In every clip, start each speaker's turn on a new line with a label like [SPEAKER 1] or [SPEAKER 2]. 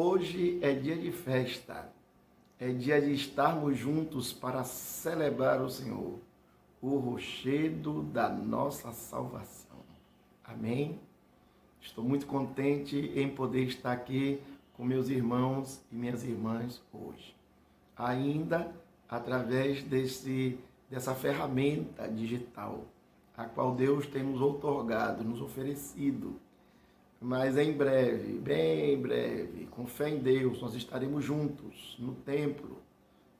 [SPEAKER 1] Hoje é dia de festa, é dia de estarmos juntos para celebrar o Senhor, o rochedo da nossa salvação. Amém? Estou muito contente em poder estar aqui com meus irmãos e minhas irmãs hoje. Ainda através dessa ferramenta digital, a qual Deus tem nos outorgado, nos oferecido. Mas em breve, bem em breve, com fé em Deus, nós estaremos juntos no templo,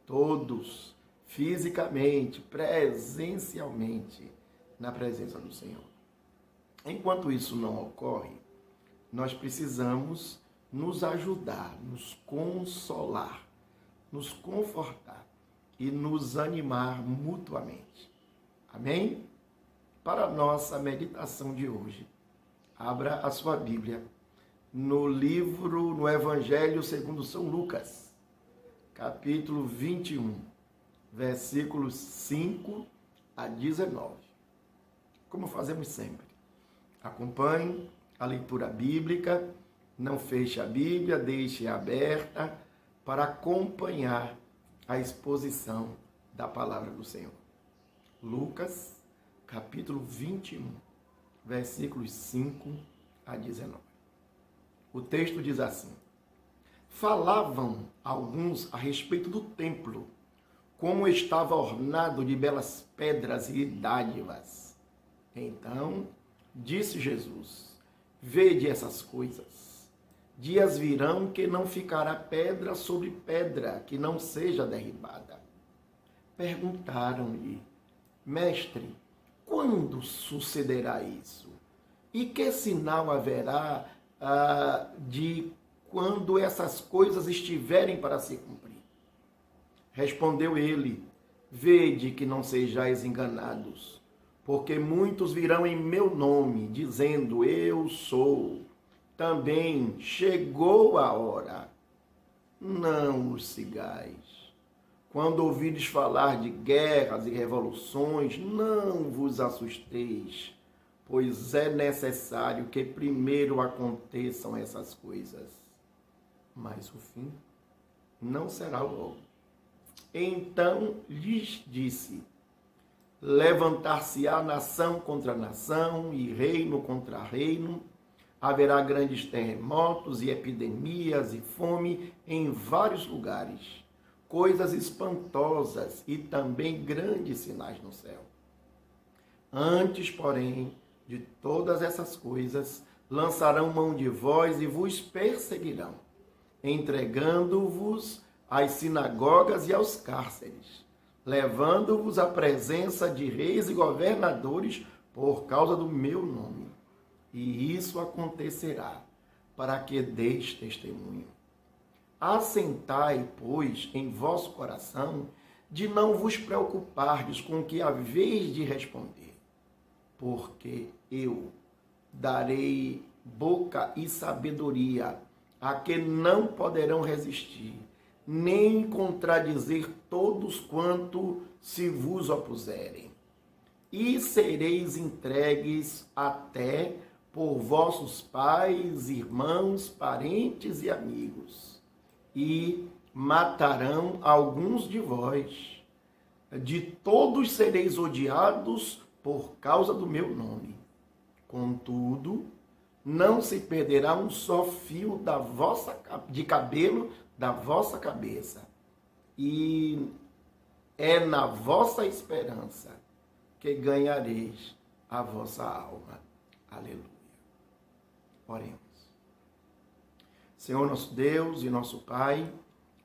[SPEAKER 1] todos, fisicamente, presencialmente, na presença do Senhor. Enquanto isso não ocorre, nós precisamos nos ajudar, nos consolar, nos confortar e nos animar mutuamente. Amém? Para a nossa meditação de hoje, abra a sua Bíblia no Evangelho segundo São Lucas, capítulo 21, versículos 5 a 19. Como fazemos sempre, acompanhe a leitura bíblica, não feche a Bíblia, deixe-a aberta para acompanhar a exposição da palavra do Senhor. Lucas, capítulo 21, versículos 5 a 19. O texto diz assim: Falavam alguns a respeito do templo, como estava ornado de belas pedras e dádivas. Então disse Jesus: Vede essas coisas. Dias virão que não ficará pedra sobre pedra que não seja derribada. Perguntaram-lhe: Mestre, quando sucederá isso? E que sinal haverá de quando essas coisas estiverem para se cumprir? Respondeu ele: Vede que não sejais enganados, porque muitos virão em meu nome, dizendo: Eu sou. Também chegou a hora. Não os sigais. Quando ouvides falar de guerras e revoluções, não vos assusteis, pois é necessário que primeiro aconteçam essas coisas. Mas o fim não será logo. Então lhes disse: Levantar-se-á nação contra nação e reino contra reino. Haverá grandes terremotos e epidemias e fome em vários lugares. Coisas espantosas e também grandes sinais no céu. Antes, porém, de todas essas coisas, lançarão mão de vós e vos perseguirão, entregando-vos às sinagogas e aos cárceres, levando-vos à presença de reis e governadores por causa do meu nome. E isso acontecerá para que deis testemunho. Assentai, pois, em vosso coração, de não vos preocupardes com o que haveis de responder, porque eu darei boca e sabedoria a que não poderão resistir, nem contradizer todos quanto se vos opuserem. E sereis entregues até por vossos pais, irmãos, parentes e amigos, e matarão alguns de vós. De todos sereis odiados por causa do meu nome. Contudo, não se perderá um só fio de cabelo da vossa cabeça. E é na vossa esperança que ganhareis a vossa alma. Aleluia. Oremos. Senhor nosso Deus e nosso Pai,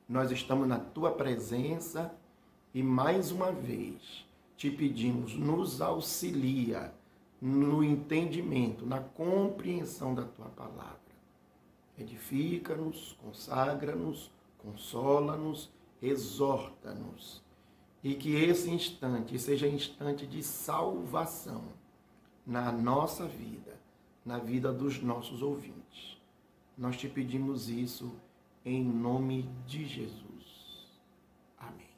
[SPEAKER 1] nós estamos na Tua presença e mais uma vez te pedimos, nos auxilia no entendimento, na compreensão da Tua palavra. Edifica-nos, consagra-nos, consola-nos, exorta-nos. E que esse instante seja instante de salvação na nossa vida, na vida dos nossos ouvintes. Nós te pedimos isso em nome de Jesus. Amém.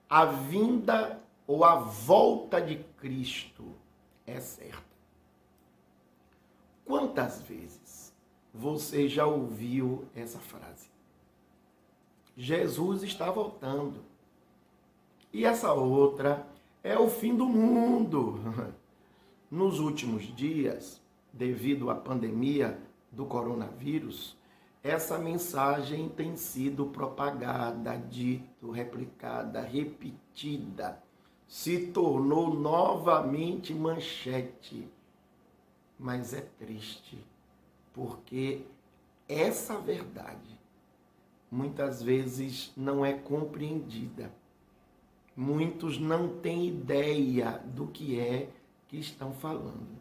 [SPEAKER 1] A vinda ou a volta de Cristo é certa. Quantas vezes você já ouviu essa frase. Jesus está voltando. E essa outra é o fim do mundo. Nos últimos dias, devido à pandemia do coronavírus, essa mensagem tem sido propagada, dito, replicada, repetida. Se tornou novamente manchete. Mas é triste, porque essa verdade muitas vezes não é compreendida. Muitos não têm ideia do que é que estão falando.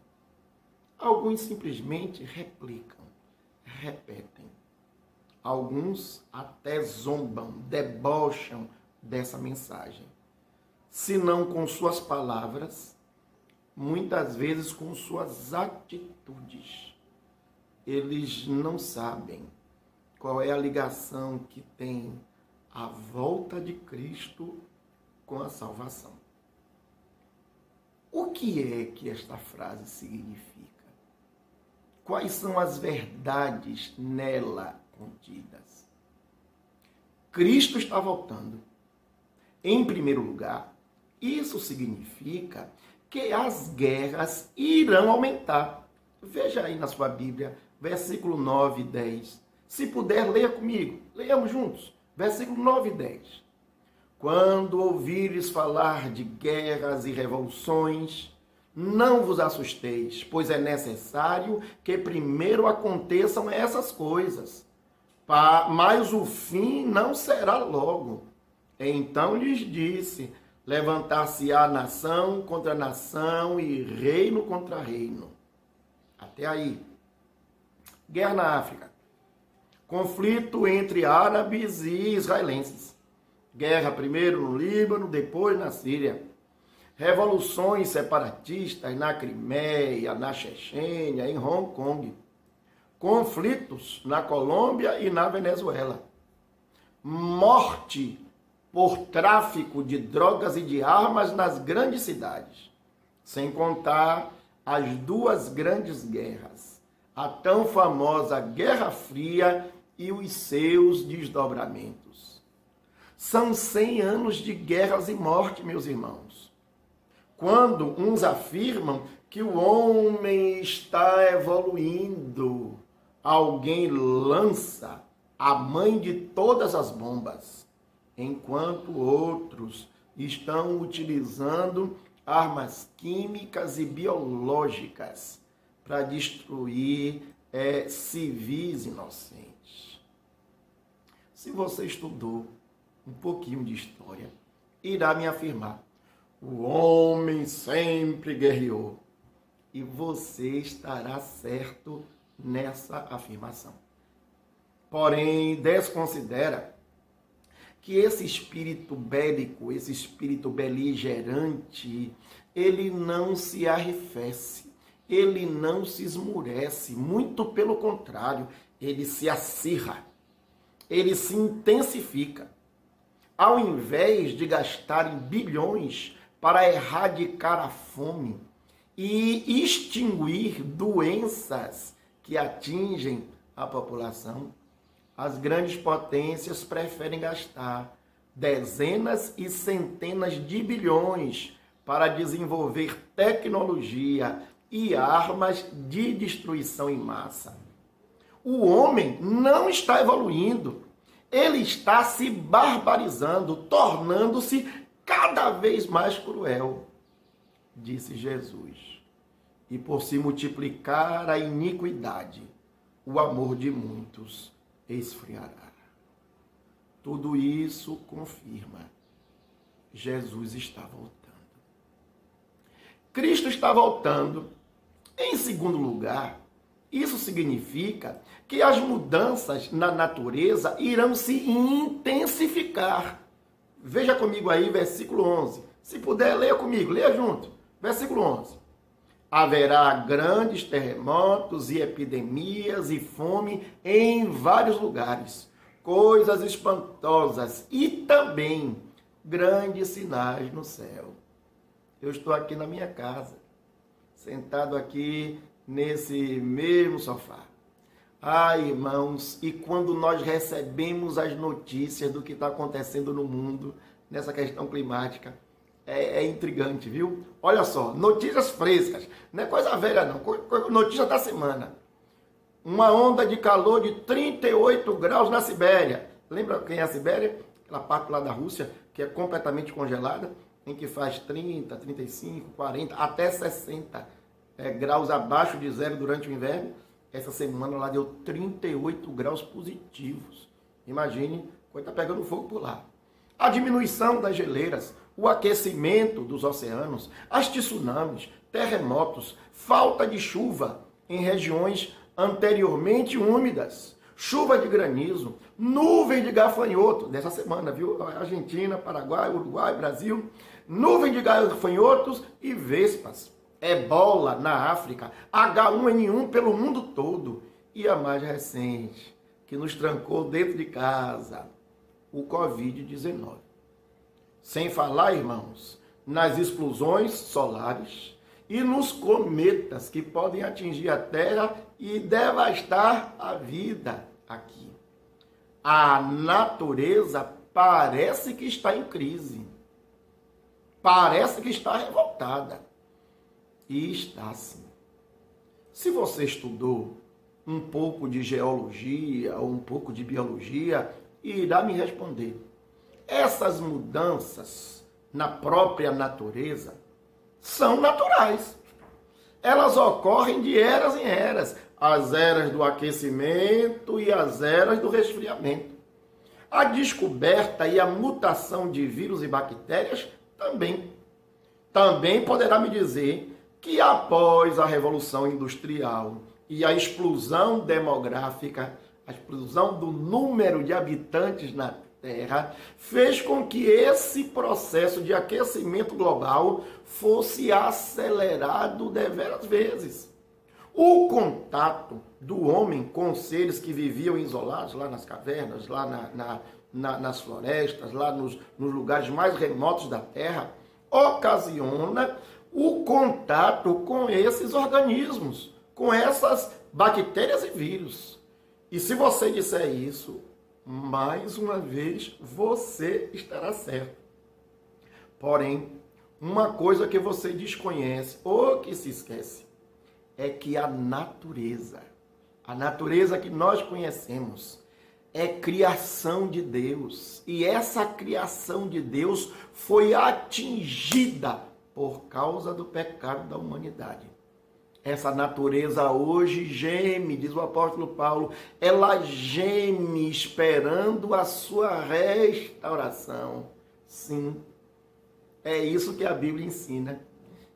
[SPEAKER 1] Alguns simplesmente replicam, repetem. Alguns até zombam, debocham dessa mensagem. Se não com suas palavras, muitas vezes com suas atitudes. Eles não sabem qual é a ligação que tem a volta de Cristo com a salvação. O que é que esta frase significa? Quais são as verdades nela contidas? Cristo está voltando. Em primeiro lugar, isso significa que as guerras irão aumentar. Veja aí na sua Bíblia, versículo 9 e 10. Se puder, leia comigo. Leiamos juntos. Versículo 9 e 10. Quando ouvires falar de guerras e revoluções, não vos assusteis, pois é necessário que primeiro aconteçam essas coisas. Mas o fim não será logo. Então lhes disse: levantar-se-á nação contra nação e reino contra reino. Até aí. Guerra na África. Conflito entre árabes e israelenses. Guerra primeiro no Líbano, depois na Síria. Revoluções separatistas na Crimeia, na Chechênia, em Hong Kong. Conflitos na Colômbia e na Venezuela. Morte por tráfico de drogas e de armas nas grandes cidades. Sem contar as duas grandes guerras. A tão famosa Guerra Fria e os seus desdobramentos. São 100 anos de guerras e morte, meus irmãos. Quando uns afirmam que o homem está evoluindo, alguém lança a mãe de todas as bombas, enquanto outros estão utilizando armas químicas e biológicas para destruir civis inocentes. Se você estudou um pouquinho de história, irá me afirmar: o homem sempre guerreou. E você estará certo nessa afirmação. Porém, desconsidera que esse espírito bélico, esse espírito beligerante, ele não se arrefece, ele não se esmurece, muito pelo contrário, ele se acirra, ele se intensifica. Ao invés de gastarem bilhões para erradicar a fome e extinguir doenças que atingem a população, as grandes potências preferem gastar dezenas e centenas de bilhões para desenvolver tecnologia e armas de destruição em massa. O homem não está evoluindo, ele está se barbarizando, tornando-se cada vez mais cruel, disse Jesus. E por se multiplicar a iniquidade, o amor de muitos esfriará. Tudo isso confirma: Jesus está voltando. Cristo está voltando. Em segundo lugar, isso significa que as mudanças na natureza irão se intensificar. Veja comigo aí, versículo 11. Se puder, leia comigo, leia junto. Versículo 11. Haverá grandes terremotos e epidemias e fome em vários lugares, coisas espantosas e também grandes sinais no céu. Eu estou aqui na minha casa, sentado aqui nesse mesmo sofá. Ai, irmãos, e quando nós recebemos as notícias do que está acontecendo no mundo, nessa questão climática, é intrigante, viu? Olha só, notícias frescas, não é coisa velha não, notícia da semana. Uma onda de calor de 38 graus na Sibéria. Lembra quem é a Sibéria? Aquela parte lá da Rússia, que é completamente congelada, em que faz 30, 35, 40, até 60 graus abaixo de zero durante o inverno. Essa semana lá deu 38 graus positivos. Imagine quando está pegando fogo por lá. A diminuição das geleiras, o aquecimento dos oceanos, as tsunamis, terremotos, falta de chuva em regiões anteriormente úmidas, chuva de granizo, nuvem de gafanhoto, dessa semana, viu? Argentina, Paraguai, Uruguai, Brasil, nuvem de gafanhotos e vespas, ebola na África, H1N1 pelo mundo todo e a mais recente, que nos trancou dentro de casa, o Covid-19. Sem falar, irmãos, nas explosões solares e nos cometas que podem atingir a Terra e devastar a vida aqui. A natureza parece que está em crise. Parece que está revoltada. E está sim. Se você estudou um pouco de geologia ou um pouco de biologia, irá me responder. Essas mudanças na própria natureza são naturais. Elas ocorrem de eras em eras. As eras do aquecimento e as eras do resfriamento. A descoberta e a mutação de vírus e bactérias também. Também poderá me dizer que após a Revolução Industrial e a explosão demográfica, a explosão do número de habitantes na Terra, fez com que esse processo de aquecimento global fosse acelerado deveras vezes. O contato do homem com seres que viviam isolados lá nas cavernas, lá nas florestas, lá nos lugares mais remotos da Terra, ocasiona o contato com esses organismos, com essas bactérias e vírus. E se você disser isso, mais uma vez você estará certo. Porém, uma coisa que você desconhece ou que se esquece é que a natureza que nós conhecemos, é criação de Deus. E essa criação de Deus foi atingida por causa do pecado da humanidade. Essa natureza hoje geme, diz o apóstolo Paulo, ela geme esperando a sua restauração. Sim, é isso que a Bíblia ensina.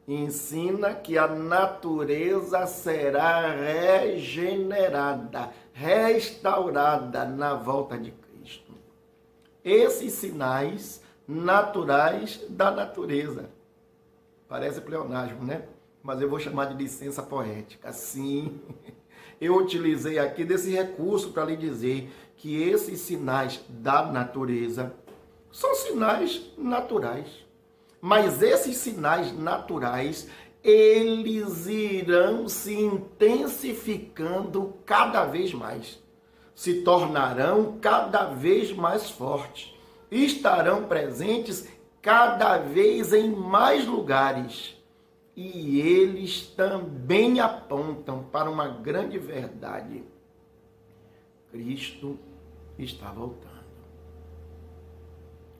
[SPEAKER 1] Ensina que a natureza será regenerada, restaurada na volta de Cristo. Esses sinais naturais da natureza. Parece pleonasmo, né? Mas eu vou chamar de licença poética. Sim, eu utilizei aqui desse recurso para lhe dizer que esses sinais da natureza são sinais naturais. Mas esses sinais naturais, eles irão se intensificando cada vez mais. Se tornarão cada vez mais fortes. Estarão presentes cada vez em mais lugares. E eles também apontam para uma grande verdade. Cristo está voltando.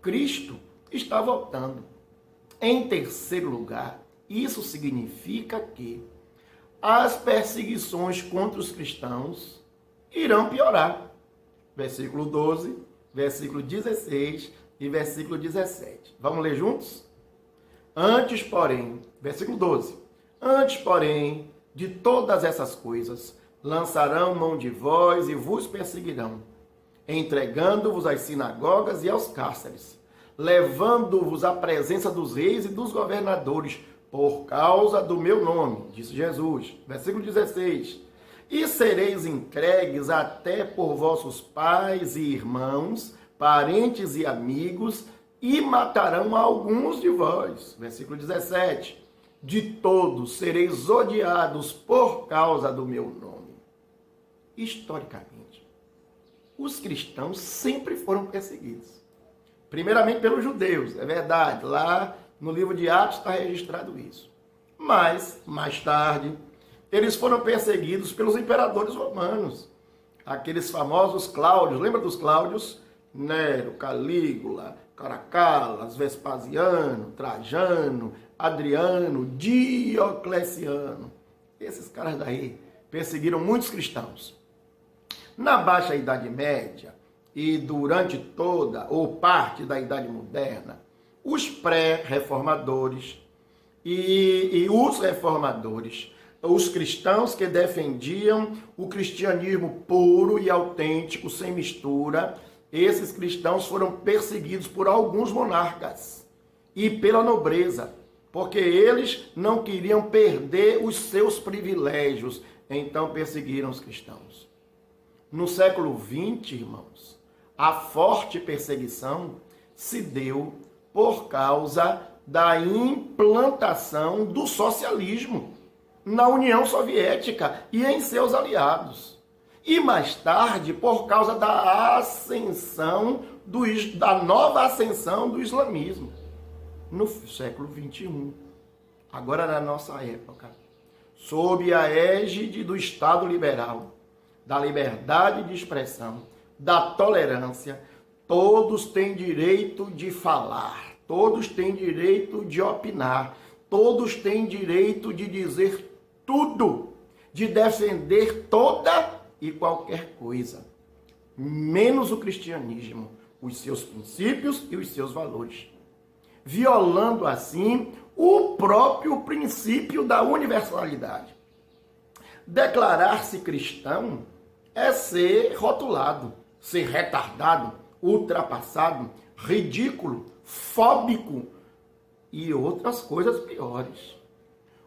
[SPEAKER 1] Cristo está voltando. Em terceiro lugar, isso significa que as perseguições contra os cristãos irão piorar. Versículo 12, versículo 16 e versículo 17. Vamos ler juntos? Antes, porém, versículo 12. Antes, porém, de todas essas coisas, lançarão mão de vós e vos perseguirão, entregando-vos às sinagogas e aos cárceres, levando-vos à presença dos reis e dos governadores, por causa do meu nome, disse Jesus. Versículo 16. E sereis entregues até por vossos pais e irmãos, parentes e amigos, e matarão alguns de vós. Versículo 17. De todos sereis odiados por causa do meu nome. historicamente, os cristãos sempre foram perseguidos. Primeiramente pelos judeus, é verdade, lá no livro de Atos está registrado isso. Mas, mais tarde, eles foram perseguidos pelos imperadores romanos. Aqueles famosos Cláudios, lembra dos Cláudios? Nero, Calígula, Caracalas, Vespasiano, Trajano, Adriano, Diocleciano. Esses caras daí perseguiram muitos cristãos. Na Baixa Idade Média e durante toda ou parte da Idade Moderna, os pré-reformadores e os reformadores, os cristãos que defendiam o cristianismo puro e autêntico, sem mistura, esses cristãos foram perseguidos por alguns monarcas e pela nobreza, porque eles não queriam perder os seus privilégios, então perseguiram os cristãos. No século XX, irmãos, a forte perseguição se deu por causa da implantação do socialismo na União Soviética e em seus aliados. E mais tarde, por causa da ascensão, da nova ascensão do islamismo no século XXI. Agora, na nossa época, sob a égide do Estado liberal, da liberdade de expressão, da tolerância, todos têm direito de falar, todos têm direito de opinar, todos têm direito de dizer tudo, de defender toda e qualquer coisa, menos o cristianismo, os seus princípios e os seus valores, violando assim o próprio princípio da universalidade. Declarar-se cristão é ser rotulado, ser retardado, ultrapassado, ridículo, fóbico e outras coisas piores.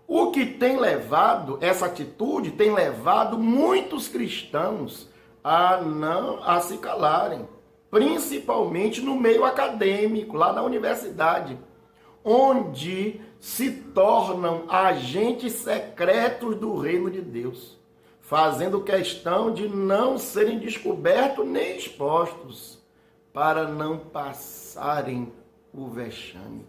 [SPEAKER 1] O que tem levado, essa atitude tem levado muitos cristãos a se calarem, principalmente no meio acadêmico, lá na universidade, onde se tornam agentes secretos do reino de Deus, fazendo questão de não serem descobertos nem expostos, para não passarem o vexame.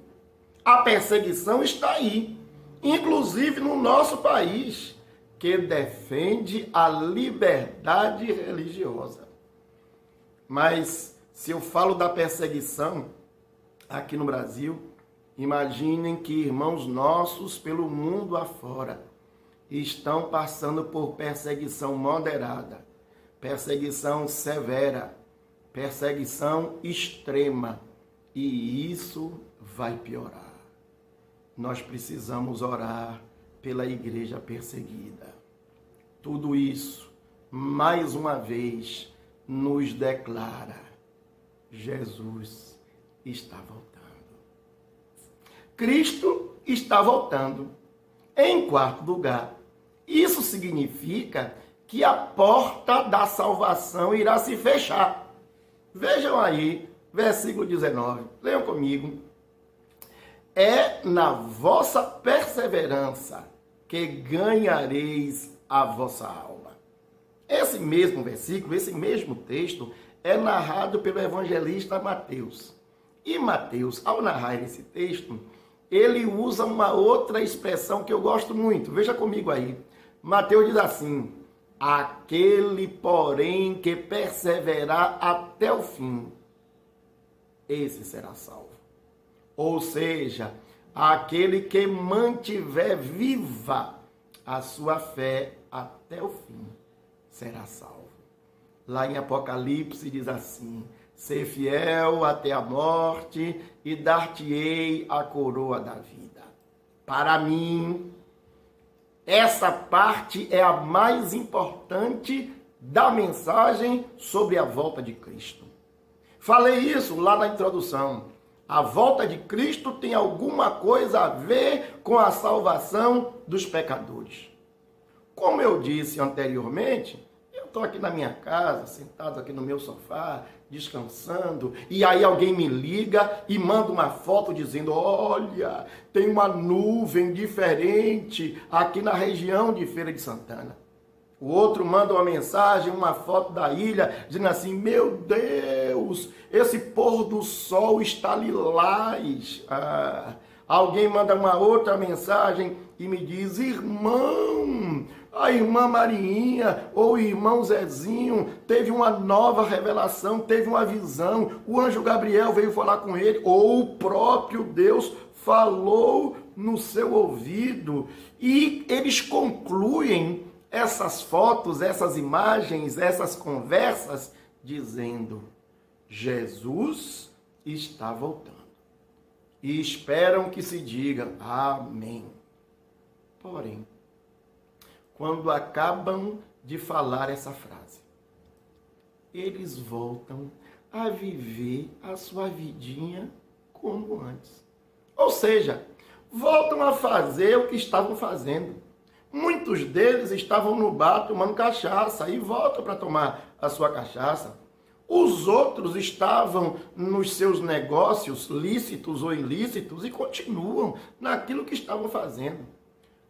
[SPEAKER 1] A perseguição está aí, inclusive no nosso país, que defende a liberdade religiosa. Mas se eu falo da perseguição aqui no Brasil, imaginem que irmãos nossos pelo mundo afora estão passando por perseguição moderada, perseguição severa, perseguição extrema, e isso vai piorar. Nós precisamos orar pela igreja perseguida. Tudo isso, mais uma vez, nos declara: Jesus está voltando. Cristo está voltando. Em quarto lugar, isso significa que a porta da salvação irá se fechar. Vejam aí, versículo 19. Leiam comigo. É na vossa perseverança que ganhareis a vossa alma. Esse mesmo versículo, esse mesmo texto, é narrado pelo evangelista Mateus. E Mateus, ao narrar esse texto, ele usa uma outra expressão que eu gosto muito. Veja comigo aí. Mateus diz assim: aquele, porém, que perseverar até o fim, esse será salvo. Ou seja, aquele que mantiver viva a sua fé até o fim, será salvo. Lá em Apocalipse diz assim: ser fiel até a morte e dar-te-ei a coroa da vida. Para mim, essa parte é a mais importante da mensagem sobre a volta de Cristo. Falei isso lá na introdução. A volta de Cristo tem alguma coisa a ver com a salvação dos pecadores. Como eu disse anteriormente, eu estou aqui na minha casa, sentado aqui no meu sofá, descansando, e aí alguém me liga e manda uma foto dizendo: olha, tem uma nuvem diferente aqui na região de Feira de Santana. O outro manda uma mensagem, uma foto da ilha, dizendo assim: meu Deus, esse pôr do sol está lilás. Alguém manda uma outra mensagem e me diz: irmão, a irmã Marinha ou o irmão Zezinho teve uma nova revelação, teve uma visão, o anjo Gabriel veio falar com ele, ou o próprio Deus falou no seu ouvido. E eles concluem essas fotos, essas imagens, essas conversas, dizendo: Jesus está voltando. E esperam que se diga amém. Porém, quando acabam de falar essa frase, eles voltam a viver a sua vidinha como antes. Ou seja, voltam a fazer o que estavam fazendo. Muitos deles estavam no bar tomando cachaça e voltam para tomar a sua cachaça. Os outros estavam nos seus negócios, lícitos ou ilícitos, e continuam naquilo que estavam fazendo.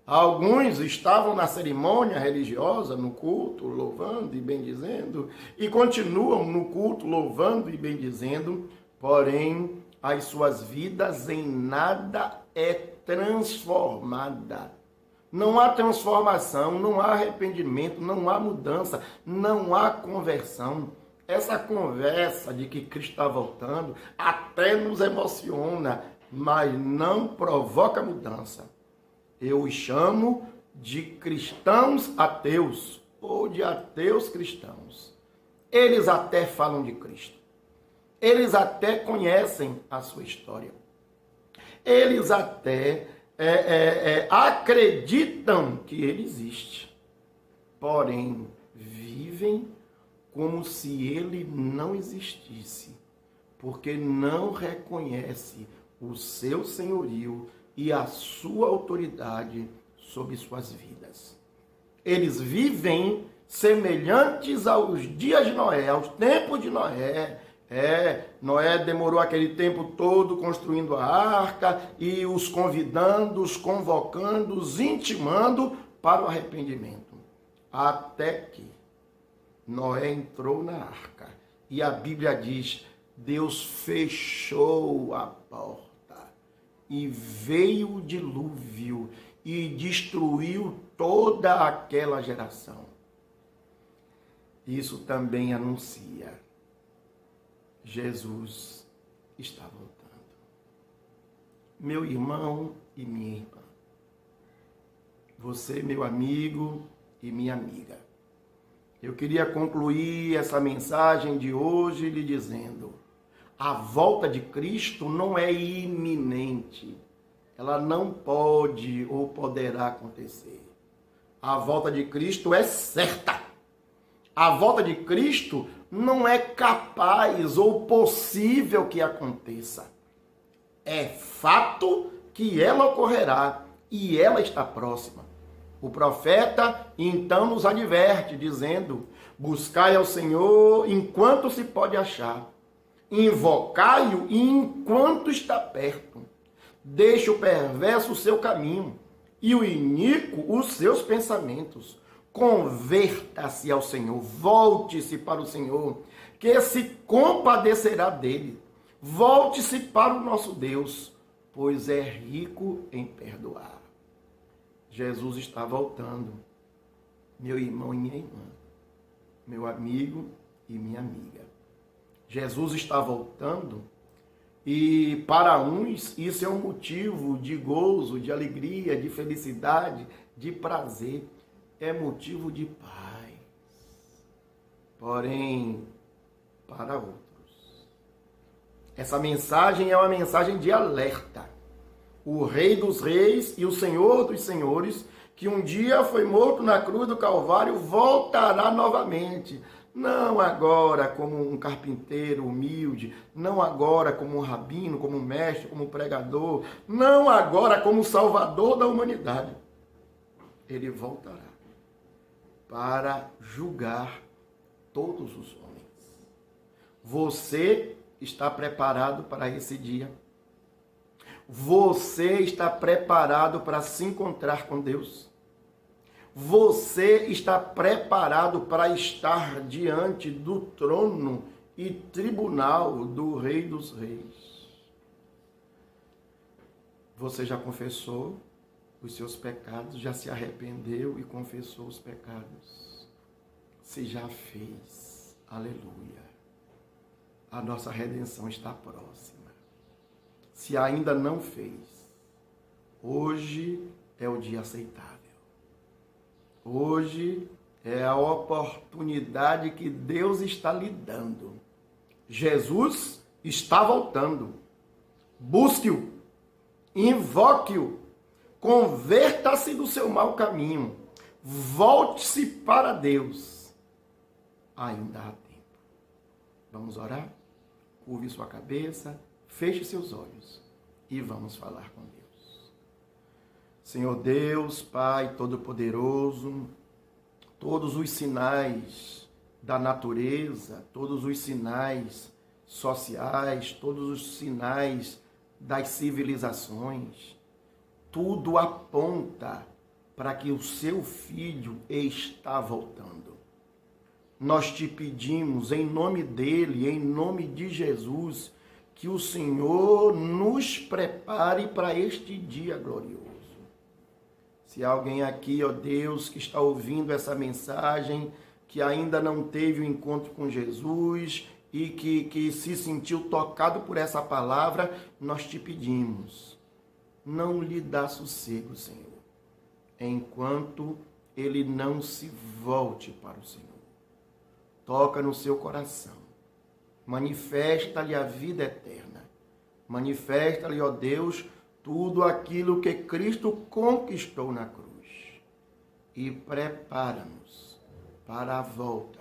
[SPEAKER 1] Alguns estavam na cerimônia religiosa, no culto, louvando e bendizendo, e continuam no culto, louvando e bendizendo, porém, as suas vidas em nada é transformada. Não há transformação, não há arrependimento, não há mudança, não há conversão. Essa conversa de que Cristo está voltando até nos emociona, mas não provoca mudança. Eu os chamo de cristãos ateus ou de ateus cristãos. Eles até falam de Cristo. Eles até conhecem a sua história. Eles até acreditam que ele existe. Porém, vivem como se ele não existisse, porque não reconhece o seu senhorio e a sua autoridade sobre suas vidas. Eles vivem semelhantes aos dias de Noé, aos tempos de Noé. Noé demorou aquele tempo todo construindo a arca e os convidando, os convocando, os intimando para o arrependimento. Até que Noé entrou na arca e a Bíblia diz: Deus fechou a porta e veio o dilúvio e destruiu toda aquela geração. Isso também anuncia: Jesus está voltando. Meu irmão e minha irmã, você, meu amigo e minha amiga, eu queria concluir essa mensagem de hoje lhe dizendo: a volta de Cristo não é iminente. Ela não pode ou poderá acontecer. A volta de Cristo é certa. A volta de Cristo não é capaz ou possível que aconteça. É fato que ela ocorrerá e ela está próxima. O profeta então nos adverte, dizendo: buscai ao Senhor enquanto se pode achar, invocai-o enquanto está perto. Deixe o perverso o seu caminho e o iníquo os seus pensamentos. Converta-se ao Senhor, volte-se para o Senhor, que se compadecerá dele. Volte-se para o nosso Deus, pois é rico em perdoar. Jesus está voltando, meu irmão e minha irmã, meu amigo e minha amiga. Jesus está voltando e para uns isso é um motivo de gozo, de alegria, de felicidade, de prazer. É motivo de paz. Porém, para outros, essa mensagem é uma mensagem de alerta. O Rei dos Reis e o Senhor dos Senhores, que um dia foi morto na cruz do Calvário, voltará novamente. Não agora como um carpinteiro humilde, não agora como um rabino, como um mestre, como um pregador, não agora como salvador da humanidade. Ele voltará para julgar todos os homens. Você está preparado para esse dia? Você está preparado para se encontrar com Deus? Você está preparado para estar diante do trono e tribunal do Rei dos Reis. Você já confessou os seus pecados, já se arrependeu e confessou os pecados? Se já fez, aleluia. A nossa redenção está próxima. Se ainda não fez, hoje é o dia aceitável. Hoje é a oportunidade que Deus está lhe dando. Jesus está voltando. Busque-o, invoque-o, converta-se do seu mau caminho, volte-se para Deus. Ainda há tempo. Vamos orar? Curve sua cabeça, feche seus olhos e vamos falar com Deus. Senhor Deus, Pai Todo-Poderoso, todos os sinais da natureza, todos os sinais sociais, todos os sinais das civilizações, tudo aponta para que o seu Filho está voltando. Nós te pedimos, em nome dele, em nome de Jesus, que o Senhor nos prepare para este dia glorioso. Se há alguém aqui, ó Deus, que está ouvindo essa mensagem, que ainda não teve o encontro com Jesus e que se sentiu tocado por essa palavra, nós te pedimos, não lhe dá sossego, Senhor, enquanto ele não se volte para o Senhor. Toca no seu coração, manifesta-lhe a vida eterna, manifesta-lhe, ó Deus, tudo aquilo que Cristo conquistou na cruz e prepara-nos para a volta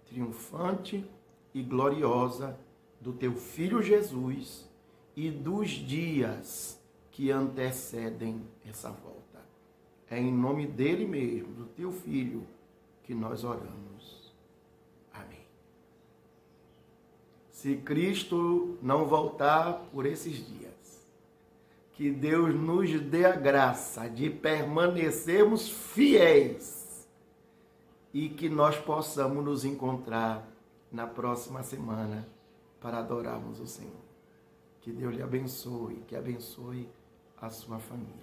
[SPEAKER 1] triunfante e gloriosa do teu Filho Jesus e dos dias que antecedem essa volta. É em nome dele mesmo, do teu Filho, que nós oramos. Amém. Se Cristo não voltar por esses dias, que Deus nos dê a graça de permanecermos fiéis e que nós possamos nos encontrar na próxima semana para adorarmos o Senhor. Que Deus lhe abençoe, que abençoe a sua família.